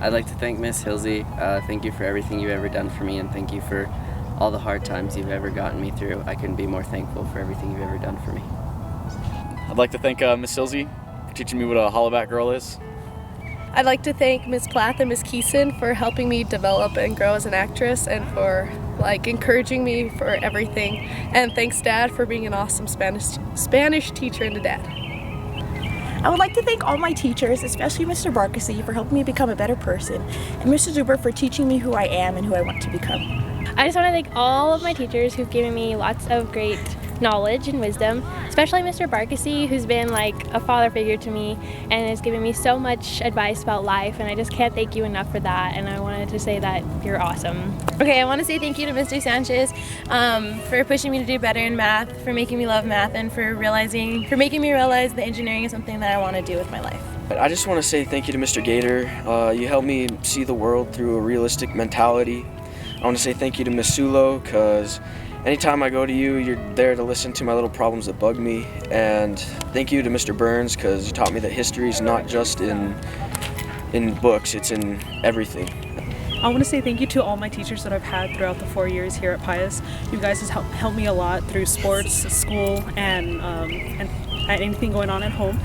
I'd like to thank Miss Hilsey. Thank you for everything you've ever done for me, and thank you for all the hard times you've ever gotten me through. I couldn't be more thankful for everything you've ever done for me. I'd like to thank Miss Hilsey for teaching me what a hollaback girl is. I'd like to thank Ms. Plath and Ms. Keeson for helping me develop and grow as an actress and for encouraging me for everything. And thanks Dad for being an awesome Spanish teacher and a dad. I would like to thank all my teachers, especially Mr. Barkasy, for helping me become a better person, and Mr. Zuber for teaching me who I am and who I want to become. I just want to thank all of my teachers who've given me lots of great knowledge and wisdom, especially Mr. Barkasy, who's been like a father figure to me and has given me so much advice about life, and I just can't thank you enough for that, and I wanted to say that you're awesome. Okay, I want to say thank you to Mr. Sanchez for pushing me to do better in math, for making me love math, and for making me realize that engineering is something that I want to do with my life. I just want to say thank you to Mr. Gator. You helped me see the world through a realistic mentality. I want to say thank you to Miss Sulo, because anytime I go to you, you're there to listen to my little problems that bug me. And thank you to Mr. Burns, because you taught me that history is not just in books, it's in everything. I want to say thank you to all my teachers that I've had throughout the 4 years here at Pius. You guys have helped me a lot through sports, school, and anything going on at home.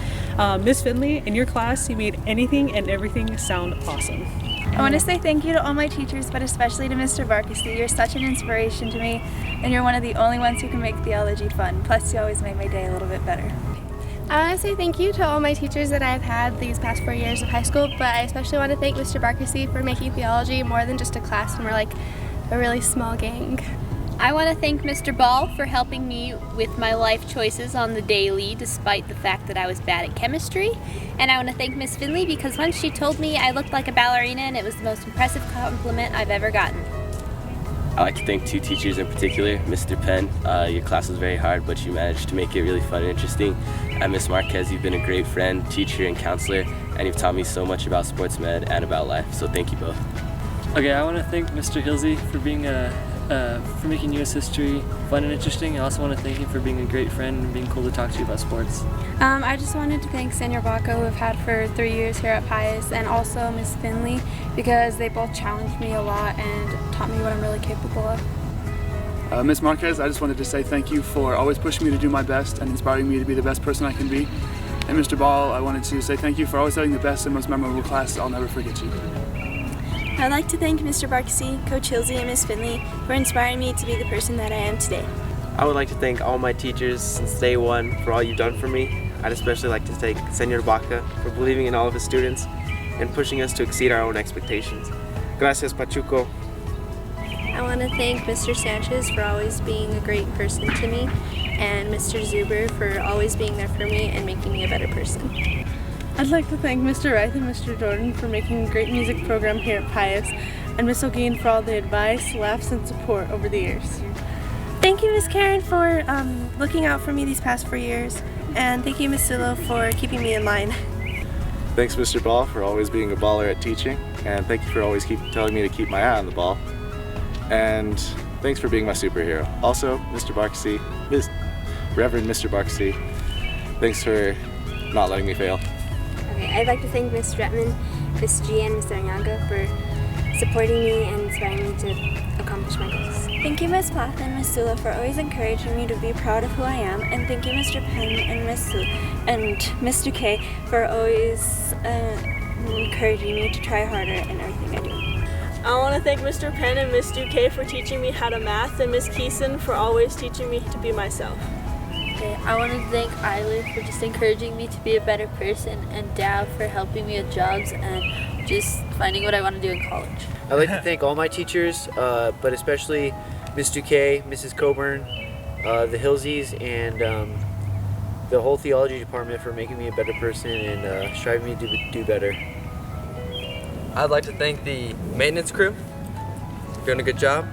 Miss Finley, in your class, you made anything and everything sound awesome. I want to say thank you to all my teachers, but especially to Mr. Barkasy. You're such an inspiration to me, and you're one of the only ones who can make theology fun. Plus, you always make my day a little bit better. I want to say thank you to all my teachers that I've had these past 4 years of high school, but I especially want to thank Mr. Barkasy for making theology more than just a class, and we're like a really small gang. I want to thank Mr. Ball for helping me with my life choices on the daily, despite the fact that I was bad at chemistry. And I want to thank Miss Finley because once she told me I looked like a ballerina, and it was the most impressive compliment I've ever gotten. I'd like to thank two teachers in particular. Mr. Penn, your class was very hard, but you managed to make it really fun and interesting. And Miss Marquez, you've been a great friend, teacher, and counselor, and you've taught me so much about sports med and about life, so thank you both. Okay, I want to thank Mr. Hilsey for being for making U.S. history fun and interesting. I also want to thank you for being a great friend and being cool to talk to you about sports. I just wanted to thank Senor Baca, who I've had for 3 years here at Pius, and also Miss Finley, because they both challenged me a lot and taught me what I'm really capable of. Ms. Marquez, I just wanted to say thank you for always pushing me to do my best and inspiring me to be the best person I can be. And Mr. Ball, I wanted to say thank you for always having the best and most memorable class. I'll never forget you. I'd like to thank Mr. Barkasy, Coach Hilsey, and Ms. Finley for inspiring me to be the person that I am today. I would like to thank all my teachers since day one for all you've done for me. I'd especially like to thank Senor Baca for believing in all of his students and pushing us to exceed our own expectations. Gracias, Pachuco. I want to thank Mr. Sanchez for always being a great person to me, and Mr. Zuber for always being there for me and making me a better person. I'd like to thank Mr. Reith and Mr. Jordan for making a great music program here at Pius, and Miss O'Gean for all the advice, laughs, and support over the years. Thank you, Miss Karen, for looking out for me these past 4 years, and thank you, Miss Silo, for keeping me in line. Thanks, Mr. Ball, for always being a baller at teaching, and thank you for always telling me to keep my eye on the ball. And thanks for being my superhero. Also, Mr. Barkasy, Reverend Mr. Barkasy, thanks for not letting me fail. Okay, I'd like to thank Ms. Stratman, Ms. G, and Mr. Anyanga for supporting me and inspiring me to accomplish my goals. Thank you, Ms. Plath and Ms. Sula, for always encouraging me to be proud of who I am, and thank you, Mr. Penn and Ms. Sue and Mr. K for always encouraging me to try harder in everything I do. I want to thank Mr. Penn and Ms. Duque for teaching me how to math, and Ms. Keeson for always teaching me to be myself. Okay, I want to thank Eilid for just encouraging me to be a better person, and Dad for helping me with jobs and just finding what I want to do in college. I'd like to thank all my teachers, but especially Ms. Duque, Mrs. Coburn, the Hillsies, and the whole theology department for making me a better person and striving me to do better. I'd like to thank the maintenance crew for doing a good job,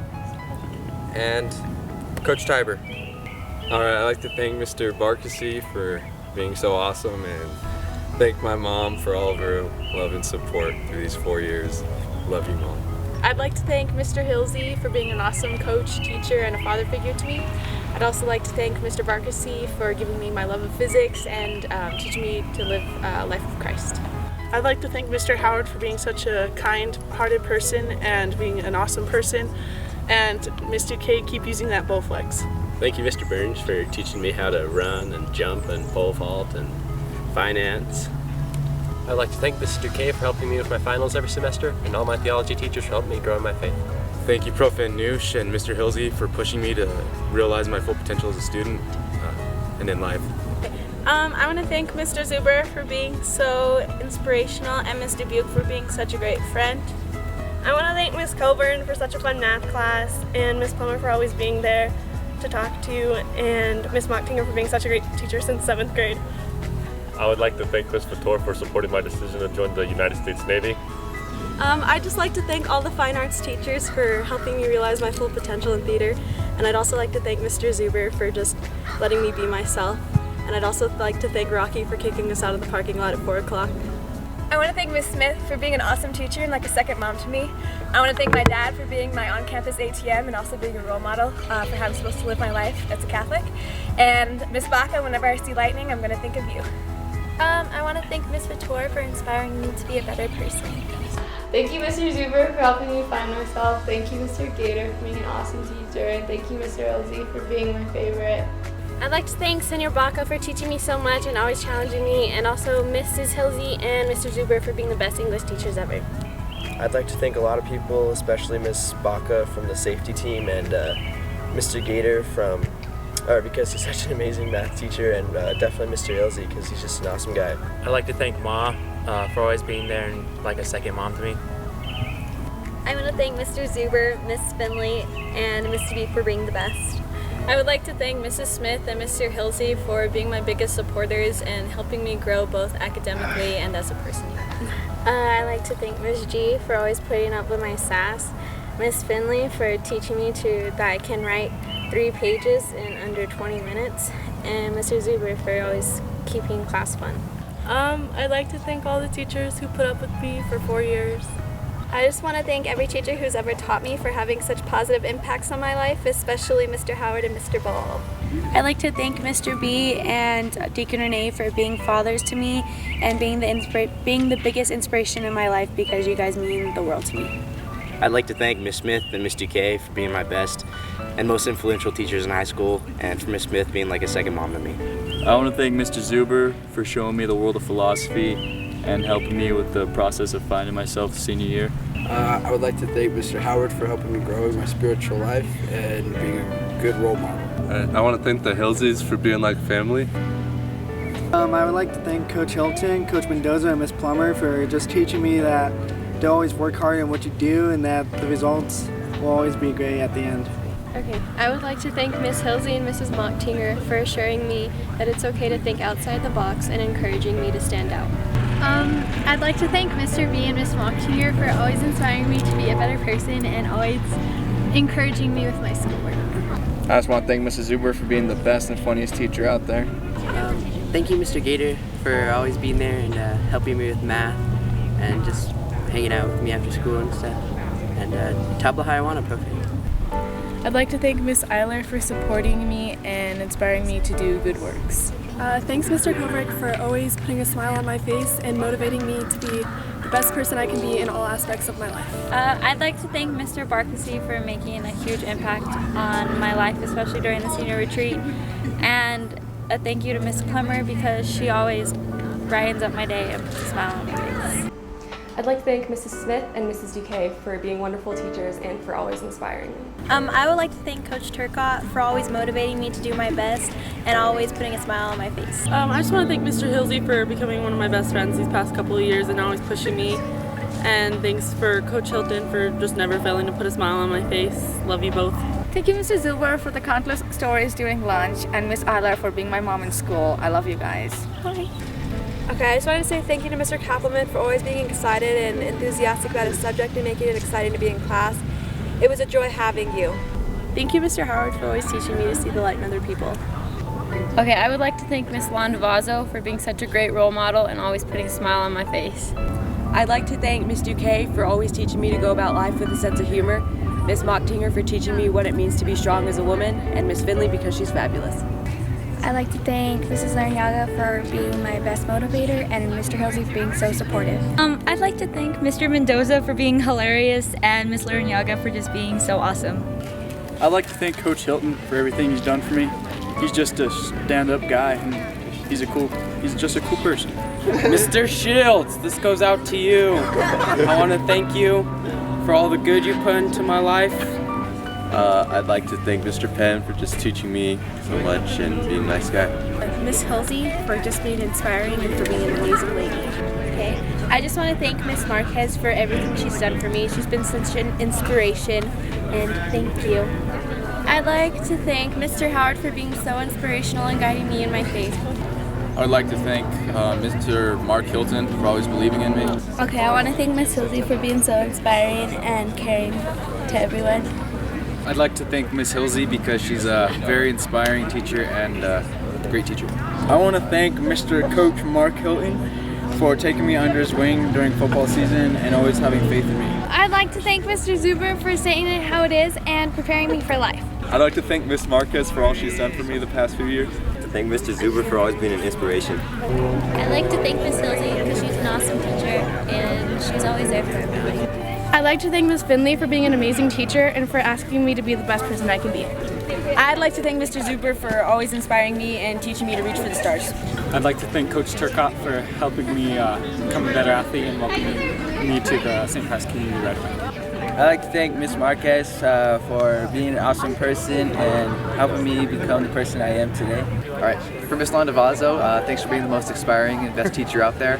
and Coach Tiber. Alright, I'd like to thank Mr. Barkasy for being so awesome, and thank my mom for all of her love and support through these 4 years. Love you, Mom. I'd like to thank Mr. Hilsey for being an awesome coach, teacher, and a father figure to me. I'd also like to thank Mr. Barkasy for giving me my love of physics and teaching me to live a life of Christ. I'd like to thank Mr. Howard for being such a kind-hearted person and being an awesome person. And Ms. Duque, keep using that Bowflex. Thank you, Mr. Burns, for teaching me how to run and jump and pole vault and finance. I'd like to thank Mrs. Duque for helping me with my finals every semester, and all my theology teachers for helping me grow in my faith. Thank you, Prof. Noosh and Mr. Hilsey, for pushing me to realize my full potential as a student and in life. I want to thank Mr. Zuber for being so inspirational and Ms. Dubuque for being such a great friend. I want to thank Ms. Coburn for such a fun math class, and Ms. Plummer for always being there to talk to, and Ms. Mocktinger for being such a great teacher since 7th grade. I would like to thank Ms. Fator for supporting my decision to join the United States Navy. I'd just like to thank all the fine arts teachers for helping me realize my full potential in theater, and I'd also like to thank Mr. Zuber for just letting me be myself, and I'd also like to thank Rocky for kicking us out of the parking lot at 4 o'clock. I want to thank Ms. Smith for being an awesome teacher and like a second mom to me. I want to thank my dad for being my on-campus ATM and also being a role model for how I'm supposed to live my life as a Catholic. And Ms. Baca, whenever I see lightning, I'm going to think of you. I want to thank Ms. Fator for inspiring me to be a better person. Thank you, Mr. Zuber, for helping me find myself. Thank you, Mr. Gator, for being an awesome teacher. And thank you, Mr. Elsie, for being my favorite. I'd like to thank Senor Baca for teaching me so much and always challenging me, and also Mrs. Hilsey and Mr. Zuber for being the best English teachers ever. I'd like to thank a lot of people, especially Ms. Baca from the safety team and Mr. Gator because he's such an amazing math teacher, and definitely Mr. Ilsey because he's just an awesome guy. I'd like to thank Ma for always being there and like a second mom to me. I want to thank Mr. Zuber, Miss Finley, and Ms. Dubuque for being the best. I would like to thank Mrs. Smith and Mr. Hilsey for being my biggest supporters and helping me grow both academically and as a person. I'd like to thank Ms. G for always putting up with my sass, Ms. Finley for teaching me that I can write 3 pages in under 20 minutes, and Mr. Zuber for always keeping class fun. I'd like to thank all the teachers who put up with me for 4 years. I just want to thank every teacher who's ever taught me for having such positive impacts on my life, especially Mr. Howard and Mr. Ball. I'd like to thank Mr. B and Deacon Renee for being fathers to me and being the biggest inspiration in my life because you guys mean the world to me. I'd like to thank Miss Smith and Miss Duque for being my best and most influential teachers in high school, and for Miss Smith being like a second mom to me. I want to thank Mr. Zuber for showing me the world of philosophy and helping me with the process of finding myself senior year. I would like to thank Mr. Howard for helping me grow in my spiritual life and being a good role model. I want to thank the Hillsies for being like family. I would like to thank Coach Hilton, Coach Mendoza, and Miss Plummer for just teaching me that to always work hard in what you do and that the results will always be great at the end. Okay, I would like to thank Miss Hilsey and Mrs. Mocktinger for assuring me that it's okay to think outside the box and encouraging me to stand out. I'd like to thank Mr. B and Miss Mocktinger for always inspiring me to be a better person and always encouraging me with my schoolwork. I just want to thank Mrs. Zuber for being the best and funniest teacher out there. Thank you, Mr. Gator, for always being there and helping me with math and just hanging out with me after school and stuff. And Tabla Hiawana Perfect. I'd like to thank Miss Eiler for supporting me and inspiring me to do good works. Thanks, Mr. Kovrick, for always putting a smile on my face and motivating me to be the best person I can be in all aspects of my life. I'd like to thank Mr. Barkasy for making a huge impact on my life, especially during the senior retreat. And a thank you to Miss Plummer because she always brightens up my day and puts a smile on my face. I'd like to thank Mrs. Smith and Mrs. Duque for being wonderful teachers and for always inspiring me. I would like to thank Coach Turcott for always motivating me to do my best and always putting a smile on my face. I just want to thank Mr. Hilsey for becoming one of my best friends these past couple of years and always pushing me. And thanks for Coach Hilton for just never failing to put a smile on my face. Love you both. Thank you, Mr. Zilber, for the countless stories during lunch, and Miss Eiler for being my mom in school. I love you guys. Bye. Okay, I just wanted to say thank you to Mr. Kappelman for always being excited and enthusiastic about his subject and making it exciting to be in class. It was a joy having you. Thank you, Mr. Howard, for always teaching me to see the light in other people. Okay, I would like to thank Miss Landavazo for being such a great role model and always putting a smile on my face. I'd like to thank Miss Duque for always teaching me to go about life with a sense of humor, Miss Mocktinger for teaching me what it means to be strong as a woman, and Miss Finley because she's fabulous. I'd like to thank Mrs. Larinaga for being my best motivator and Mr. Hilsey for being so supportive. I'd like to thank Mr. Mendoza for being hilarious and Ms. Larinaga for just being so awesome. I'd like to thank Coach Hilton for everything he's done for me. He's just a stand-up guy, and he's just a cool person. Mr. Shields, this goes out to you. I want to thank you for all the good you put into my life. I'd like to thank Mr. Penn for just teaching me so much and being a nice guy. Miss Hilsey for just being inspiring and for being an amazing lady. Okay, I just want to thank Miss Marquez for everything she's done for me. She's been such an inspiration, and thank you. I'd like to thank Mr. Howard for being so inspirational and guiding me in my faith. I'd like to thank Mr. Mark Hilton for always believing in me. Okay, I want to thank Miss Hilsey for being so inspiring and caring to everyone. I'd like to thank Miss Hilsey because she's a very inspiring teacher and a great teacher. I want to thank Mr. Coach Mark Hilton for taking me under his wing during football season and always having faith in me. I'd like to thank Mr. Zuber for saying it how it is and preparing me for life. I'd like to thank Miss Marquez for all she's done for me the past few years. Thank Mr. Zuber for always being an inspiration. I'd like to thank Ms. Hilsey because she's an awesome teacher and she's always there for everybody. I'd like to thank Ms. Finley for being an amazing teacher and for asking me to be the best person I can be. I'd like to thank Mr. Zuber for always inspiring me and teaching me to reach for the stars. I'd like to thank Coach Turcotte for helping me become a better athlete and welcoming me to the St. Pat's Community Red Wing. I'd like to thank Miss Marquez for being an awesome person and helping me become the person I am today. All right, for Miss Landavazo, thanks for being the most inspiring and best teacher out there.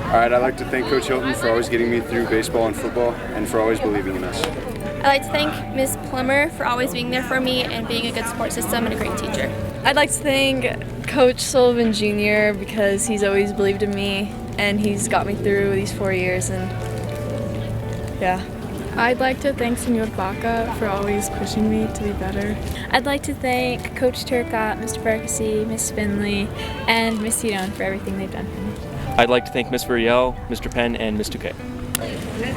All right, I'd like to thank Coach Hilton for always getting me through baseball and football and for always believing in us. I'd like to thank Ms. Plummer for always being there for me and being a good support system and a great teacher. I'd like to thank Coach Sullivan Jr. because he's always believed in me and he's got me through these 4 years and yeah. I'd like to thank Senor Baca for always pushing me to be better. I'd like to thank Coach Turcotte, Mr. Barkassi, Miss Finley, and Miss Tedon for everything they've done for me. I'd like to thank Miss Riel, Mr. Penn, and Ms. Touquet.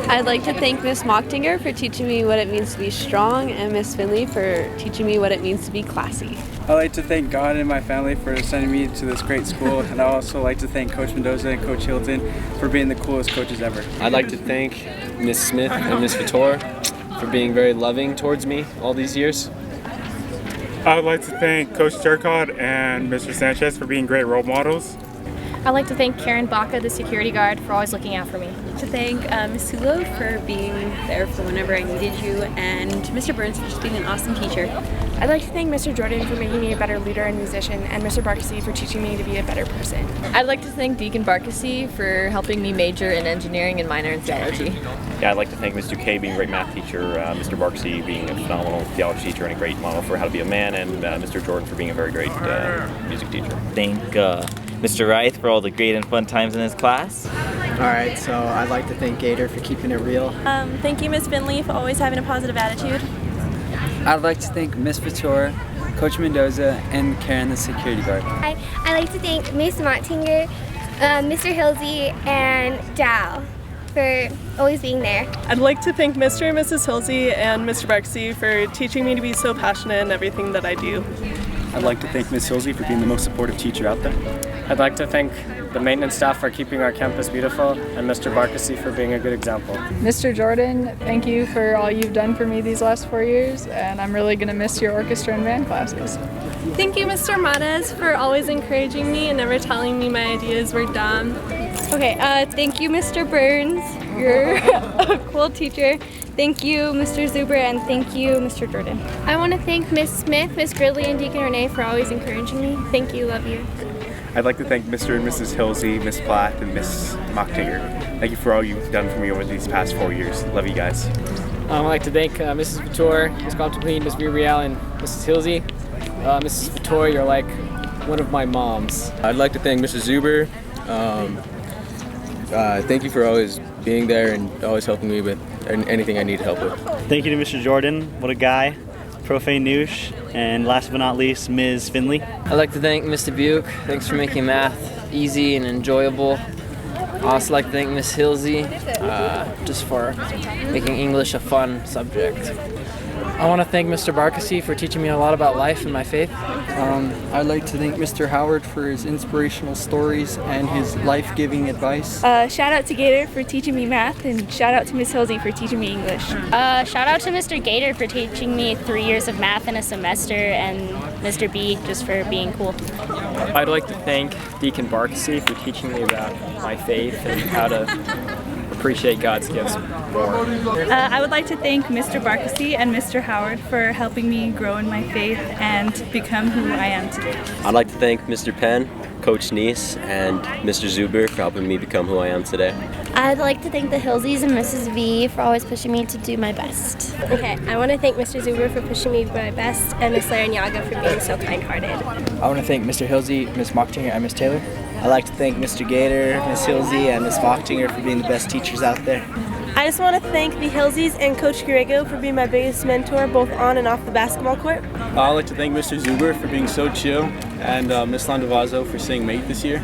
I'd like to thank Miss Mochtinger for teaching me what it means to be strong and Miss Finley for teaching me what it means to be classy. I'd like to thank God and my family for sending me to this great school, and I'd also like to thank Coach Mendoza and Coach Hilton for being the coolest coaches ever. I'd like to thank Miss Smith and Miss Vitor for being very loving towards me all these years. I would like to thank Coach Turcotte and Mr. Sanchez for being great role models. I'd like to thank Karen Baca, the security guard, for always looking out for me. To thank Ms. Hulo for being there for whenever I needed you, and Mr. Burns for just being an awesome teacher. I'd like to thank Mr. Jordan for making me a better leader and musician, and Mr. Barkassi for teaching me to be a better person. I'd like to thank Deacon Barkassi for helping me major in engineering and minor in theology. Yeah, I'd like to thank Ms. Duque being a great math teacher, Mr. Barkassi being a phenomenal theology teacher and a great model for how to be a man, and Mr. Jordan for being a very great music teacher. Thank Mr. Reith for all the great and fun times in his class. Alright, so I'd like to thank Gator for keeping it real. Thank you, Miss Finley, for always having a positive attitude. I'd like to thank Miss Vitor, Coach Mendoza, and Karen, the security guard. I'd like to thank Miss Mochtinger, Mr. Hilsey, and Dow for always being there. I'd like to thank Mr. and Mrs. Hilsey and Mr. Barkassi for teaching me to be so passionate in everything that I do. I'd like to thank Miss Hilsey for being the most supportive teacher out there. I'd like to thank the maintenance staff for keeping our campus beautiful, and Mr. Barkassi for being a good example. Mr. Jordan, thank you for all you've done for me these last 4 years, and I'm really going to miss your orchestra and band classes. Thank you, Mr. Mares, for always encouraging me and never telling me my ideas were dumb. Okay, thank you, Mr. Burns. You're a cool teacher. Thank you, Mr. Zuber, and thank you, Mr. Jordan. I want to thank Miss Smith, Miss Gridley, and Deacon Renee for always encouraging me. Thank you, love you. I'd like to thank Mr. and Mrs. Hilsey, Miss Platt, and Miss Mochtinger. Thank you for all you've done for me over these past 4 years. Love you guys. I'd like to thank Mrs. Vitor, Miss Compton, Miss Riel, and Mrs. Hilsey. Mrs. Vitor, you're like one of my moms. I'd like to thank Mr. Zuber. Thank you for always being there and always helping me with anything I need help with. Thank you to Mr. Jordan. What a guy. Profane Noosh. And last but not least, Ms. Finley. I'd like to thank Mr. Buke. Thanks for making math easy and enjoyable. I'd also like to thank Miss Hilsey just for making English a fun subject. I want to thank Mr. Barkasy for teaching me a lot about life and my faith. I'd like to thank Mr. Howard for his inspirational stories and his life-giving advice. Shout out to Gator for teaching me math, and shout out to Miss Hilsey for teaching me English. Shout out to Mr. Gator for teaching me 3 years of math in a semester, and Mr. B just for being cool. I'd like to thank Deacon Barkasy for teaching me about my faith and how to appreciate God's gifts more. I would like to thank Mr. Barkasy and Mr. Howard for helping me grow in my faith and become who I am today. I'd like to thank Mr. Penn, Coach Neese, and Mr. Zuber for helping me become who I am today. I'd like to thank the Hillsies and Mrs. V for always pushing me to do my best. Okay, I want to thank Mr. Zuber for pushing me to my best and Miss Larinaga for being so kind-hearted. I want to thank Mr. Hilsey, Miss Mocktinger, and Miss Taylor. I'd like to thank Mr. Gator, Miss Hilsey, and Miss Mocktinger for being the best teachers out there. I just want to thank the Hillsies and Coach Garrigo for being my biggest mentor both on and off the basketball court. I'd like to thank Mr. Zuber for being so chill and Miss Landavazo for saying mate this year.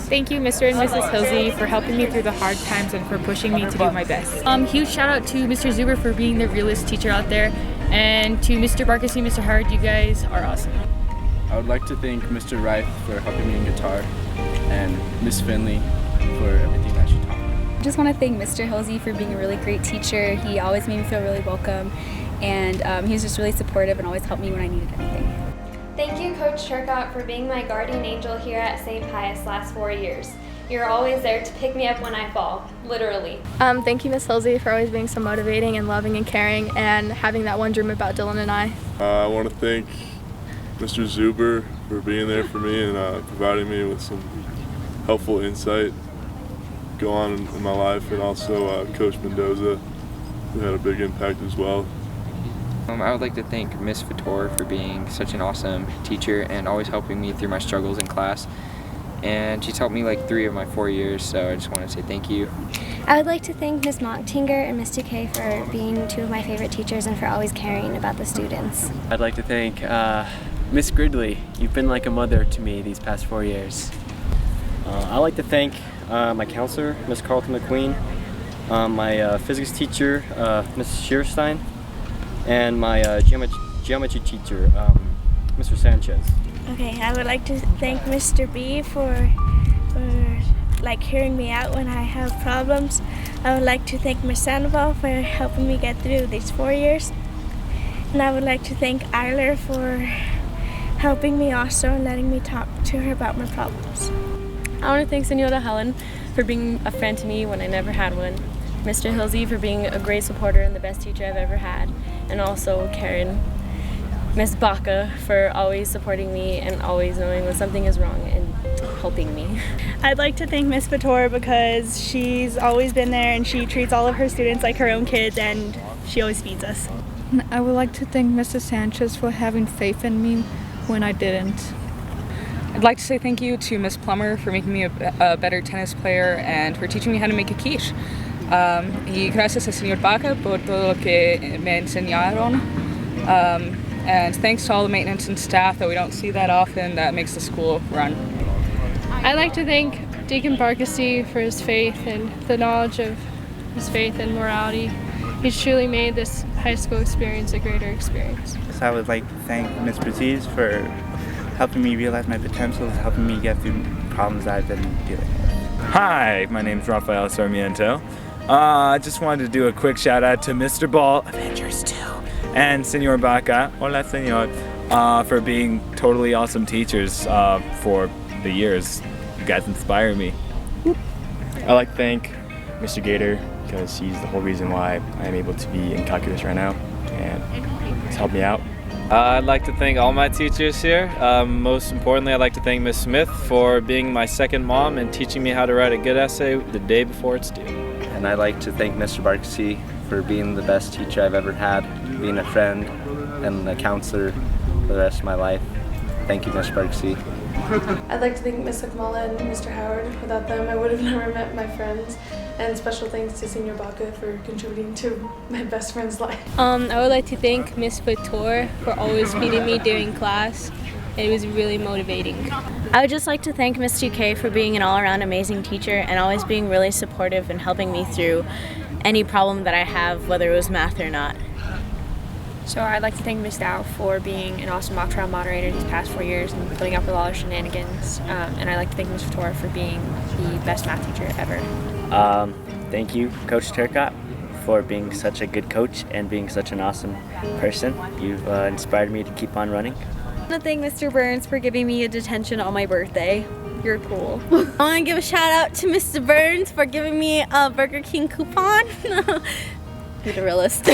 Thank you, Mr. and Mrs. Hilsey, for helping me through the hard times and for pushing me to do my best. Huge shout out to Mr. Zuber for being the realest teacher out there, and to Mr. Barkasy, Mr. Howard, you guys are awesome. I would like to thank Mr. Reith for helping me in guitar and Miss Finley for everything that she taught me. I just want to thank Mr. Hilsey for being a really great teacher. He always made me feel really welcome, and he was just really supportive and always helped me when I needed anything. Thank you, Coach Turcotte, for being my guardian angel here at St. Pius last 4 years. You're always there to pick me up when I fall, literally. Thank you, Miss Hilsey, for always being so motivating and loving and caring and having that one dream about Dylan and I. I want to thank Mr. Zuber for being there for me and providing me with some helpful insight go on in my life, and also Coach Mendoza, who had a big impact as well. I would like to thank Miss Vitor for being such an awesome teacher and always helping me through my struggles in class. And she's helped me like 3 of my 4 years, so I just want to say thank you. I would like to thank Miss Mocktinger and Miss 2K for being 2 of my favorite teachers and for always caring about the students. I'd like to thank Miss Gridley. You've been like a mother to me these past 4 years. I'd like to thank my counselor, Miss Carlton McQueen, my physics teacher, Miss Shearstein, and my geometry teacher, Mr. Sanchez. Okay, I would like to thank Mr. B for like hearing me out when I have problems. I would like to thank Miss Sandoval for helping me get through these 4 years. And I would like to thank Eiler for helping me also and letting me talk to her about my problems. I want to thank Senora Helen for being a friend to me when I never had one. Mr. Hilsey for being a great supporter and the best teacher I've ever had. And also Karen. Miss Baca for always supporting me and always knowing when something is wrong and helping me. I'd like to thank Miss Vitor because she's always been there and she treats all of her students like her own kids, and she always feeds us. I would like to thank Mrs. Sanchez for having faith in me when I didn't. I'd like to say thank you to Miss Plummer for making me a better tennis player and for teaching me how to make a quiche. Y gracias a Señor Baca por todo lo que me enseñaron. And thanks to all the maintenance and staff that we don't see that often that makes the school run. I'd like to thank Deacon Barkasy for his faith and the knowledge of his faith and morality. He's truly made this high school experience a greater experience. So I would like to thank Ms. Braziz for helping me realize my potentials, helping me get through problems I've been dealing with. Hi, my name is Rafael Sarmiento. I just wanted to do a quick shout out to Mr. Ball, Avengers 2, and Senor Baca, hola senor, for being totally awesome teachers for the years. You guys inspire me. I'd like to thank Mr. Gator because he's the whole reason why I'm able to be in calculus right now, and he's helped me out. I'd like to thank all my teachers here. Most importantly, I'd like to thank Miss Smith for being my second mom and teaching me how to write a good essay the day before it's due. And I'd like to thank Mr. Barkasy for being the best teacher I've ever had, being a friend and a counselor for the rest of my life. Thank you, Mr. Barkasy. I'd like to thank Miss Akmala and Mr. Howard. Without them, I would have never met my friends. And special thanks to Senior Baca for contributing to my best friend's life. I would like to thank Miss Vitor for always feeding me during class. It was really motivating. I would just like to thank Miss 2K for being an all-around amazing teacher and always being really supportive and helping me through any problem that I have, whether it was math or not. So I'd like to thank Ms. Dow for being an awesome mock trial moderator these past 4 years and putting up with all the shenanigans. And I'd like to thank Ms. Fator for being the best math teacher ever. Thank you, Coach Turcott, for being such a good coach and being such an awesome person. You've inspired me to keep on running. I want to thank Mr. Burns for giving me a detention on my birthday. You're cool. I want to give a shout out to Mr. Burns for giving me a Burger King coupon. You're the realist.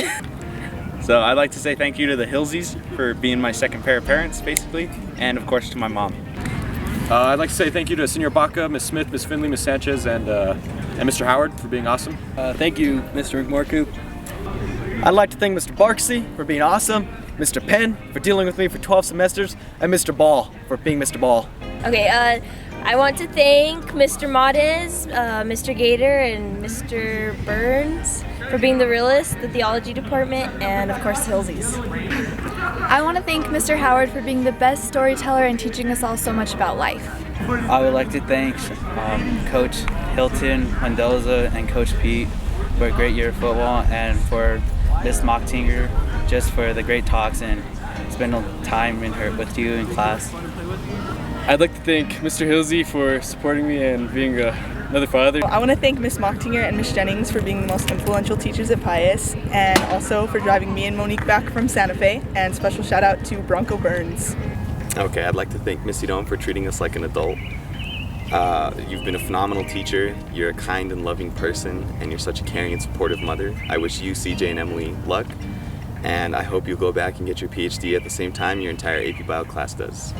So I'd like to say thank you to the Hillsies for being my second pair of parents, basically, and of course to my mom. I'd like to say thank you to Senor Baca, Ms. Smith, Ms. Finley, Ms. Sanchez, and Mr. Howard for being awesome. Thank you, Mr. McMorcoop. I'd like to thank Mr. Barksey for being awesome, Mr. Penn for dealing with me for 12 semesters, and Mr. Ball for being Mr. Ball. Okay, I want to thank Mr. Modes, Mr. Gator, and Mr. Burns for being the realist, the theology department, and of course the Hillsies. I want to thank Mr. Howard for being the best storyteller and teaching us all so much about life. I would like to thank Coach Hilton, Mendoza, and Coach Pete for a great year of football, and for Miss Mocktinger just for the great talks and spending time with you in class. I'd like to thank Mr. Hilsey for supporting me and being another father. I want to thank Miss Mocktinger and Miss Jennings for being the most influential teachers at Pius, and also for driving me and Monique back from Santa Fe, and special shout out to Bronco Burns. Okay, I'd like to thank Missy Dome for treating us like an adult. You've been a phenomenal teacher, you're a kind and loving person, and you're such a caring and supportive mother. I wish you, CJ, and Emily luck, and I hope you'll go back and get your PhD at the same time your entire AP Bio class does.